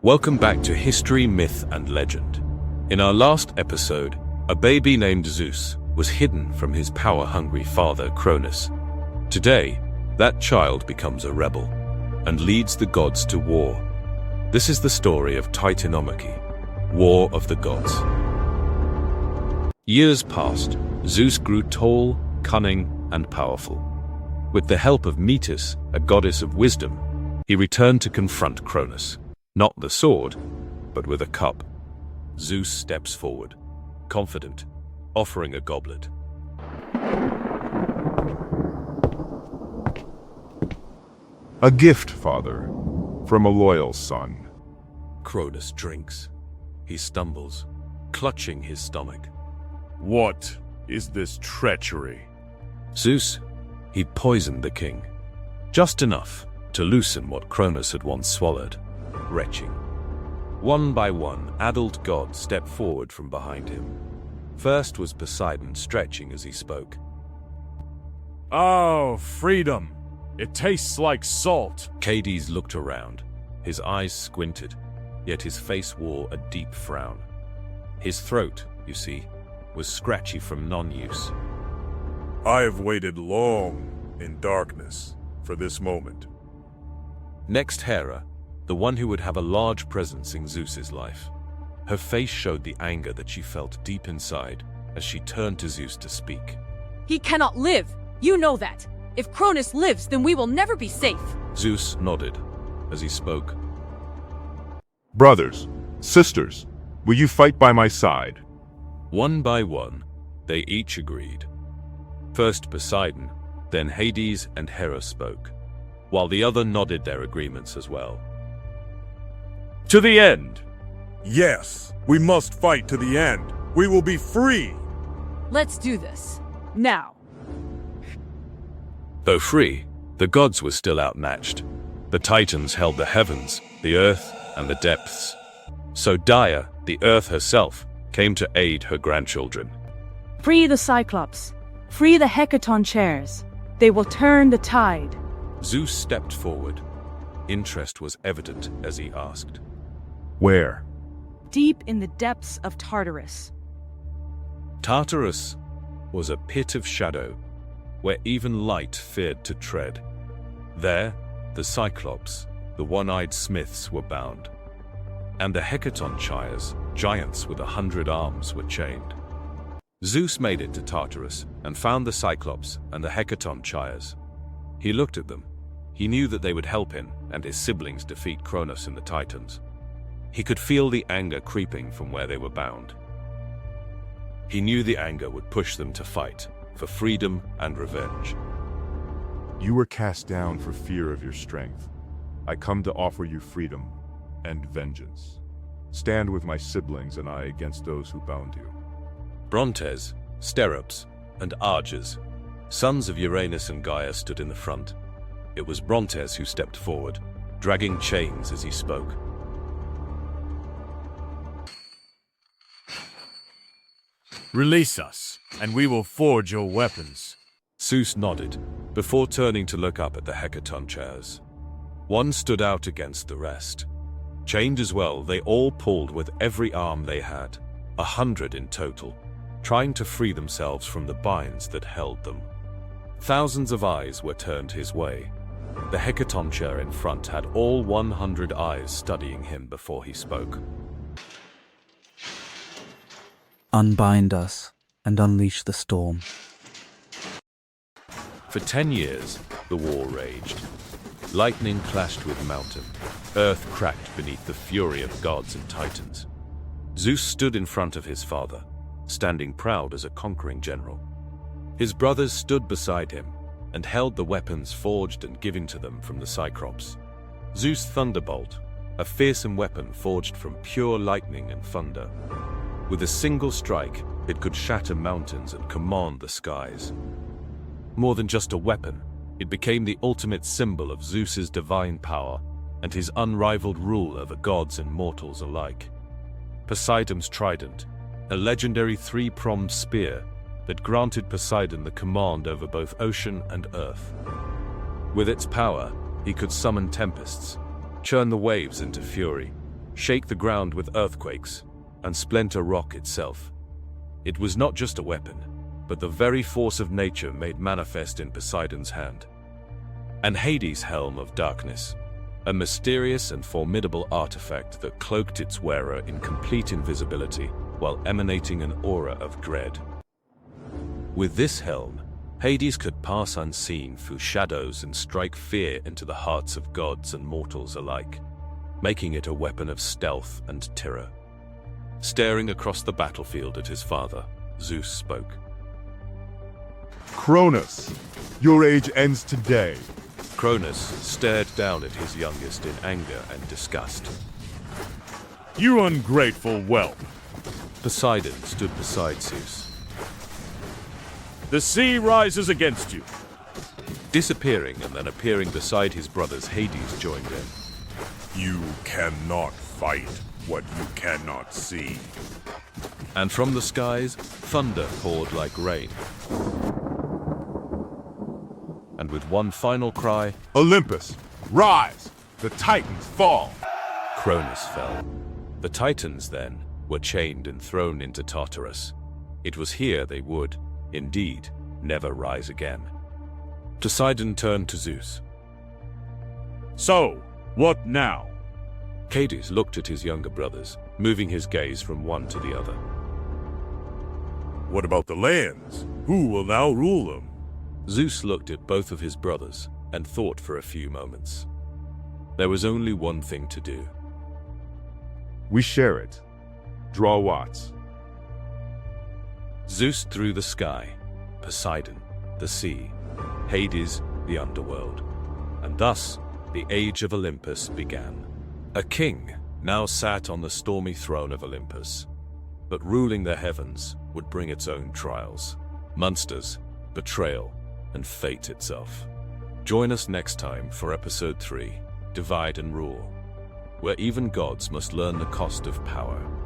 Welcome back to History, Myth and Legend. In our last episode, a baby named Zeus was hidden from his power-hungry father Cronus. Today, that child becomes a rebel and leads the gods to war. This is the story of Titanomachy, War of the Gods. Years passed. Zeus grew tall, cunning, and powerful. With the help of Metis, a goddess of wisdom, he returned to confront Cronus. Not the sword, but with a cup. Zeus steps forward, confident, offering a goblet. A gift, father, from a loyal son. Cronus drinks. He stumbles, clutching his stomach. What is this treachery? Zeus, he'd poisoned the king. Just enough to loosen what Cronus had once swallowed. Retching. One by one, adult gods stepped forward from behind him. First was Poseidon, stretching as he spoke. Oh, freedom! It tastes like salt! Hades looked around. His eyes squinted, yet his face wore a deep frown. His throat, you see, was scratchy from non-use. I have waited long in darkness for this moment. Next, Hera, the one who would have a large presence in Zeus's life. Her face showed the anger that she felt deep inside as she turned to Zeus to speak. He cannot live! You know that! If Cronus lives, then we will never be safe! Zeus nodded as he spoke. Brothers, sisters, will you fight by my side? One by one, they each agreed. First Poseidon, then Hades and Hera spoke, while the other nodded their agreements as well. To the end! Yes, we must fight to the end. We will be free! Let's do this. Now. Though free, the gods were still outmatched. The Titans held the heavens, the earth, and the depths. So Dia, the earth herself, came to aid her grandchildren. Free the Cyclops. Free the Hecaton chairs. They will turn the tide. Zeus stepped forward. Interest was evident as he asked. Where? Deep in the depths of Tartarus. Tartarus was a pit of shadow where even light feared to tread. There, the Cyclops, the one-eyed smiths, were bound, and the Hecaton chires, giants with 100 arms, were chained. Zeus made it to Tartarus and found the Cyclops and the Hecaton chires. He looked at them. He knew that they would help him and his siblings defeat Cronus and the Titans. He could feel the anger creeping from where they were bound. He knew the anger would push them to fight for freedom and revenge. You were cast down for fear of your strength. I come to offer you freedom and vengeance. Stand with my siblings and I against those who bound you. Brontes, Sterops, and Arges, sons of Uranus and Gaia, stood in the front. It was Brontes who stepped forward, dragging chains as he spoke. Release us, and we will forge your weapons. Zeus nodded, before turning to look up at the Hecaton chairs. One stood out against the rest. Chained as well, they all pulled with every arm they had, 100 in total, trying to free themselves from the binds that held them. Thousands of eyes were turned his way. The Hecaton chair in front had all 100 eyes studying him before he spoke. Unbind us and unleash the storm. For 10 years, the war raged. Lightning clashed with mountain. Earth cracked beneath the fury of gods and titans. Zeus stood in front of his father, standing proud as a conquering general. His brothers stood beside him and held the weapons forged and given to them from the Cyclops. Zeus' thunderbolt, a fearsome weapon forged from pure lightning and thunder. With a single strike, it could shatter mountains and command the skies. More than just a weapon, it became the ultimate symbol of Zeus's divine power and his unrivaled rule over gods and mortals alike. Poseidon's trident, a legendary three-pronged spear that granted Poseidon the command over both ocean and earth. With its power, he could summon tempests, churn the waves into fury, shake the ground with earthquakes, and splinter rock itself. It was not just a weapon, but the very force of nature made manifest in Poseidon's hand. And Hades' helm of darkness, a mysterious and formidable artifact that cloaked its wearer in complete invisibility while emanating an aura of dread. With this helm, Hades could pass unseen through shadows and strike fear into the hearts of gods and mortals alike, making it a weapon of stealth and terror. Staring across the battlefield at his father, Zeus spoke. Cronus, your age ends today. Cronus stared down at his youngest in anger and disgust. You ungrateful whelp! Poseidon stood beside Zeus. The sea rises against you. Disappearing and then appearing beside his brothers, Hades joined in. You cannot fight what you cannot see. And from the skies, thunder poured like rain. And with one final cry, Olympus, rise! The Titans fall! Cronus fell. The Titans, then, were chained and thrown into Tartarus. It was here they would, indeed, never rise again. Poseidon turned to Zeus. So, what now? Hades looked at his younger brothers, moving his gaze from one to the other. What about the lands? Who will now rule them? Zeus looked at both of his brothers and thought for a few moments. There was only one thing to do. We share it. Draw lots. Zeus threw the sky, Poseidon, the sea, Hades, the underworld. And thus, the age of Olympus began. A king now sat on the stormy throne of Olympus, but ruling the heavens would bring its own trials, monsters, betrayal, and fate itself. Join us next time for episode 3, Divide and Rule, where even gods must learn the cost of power.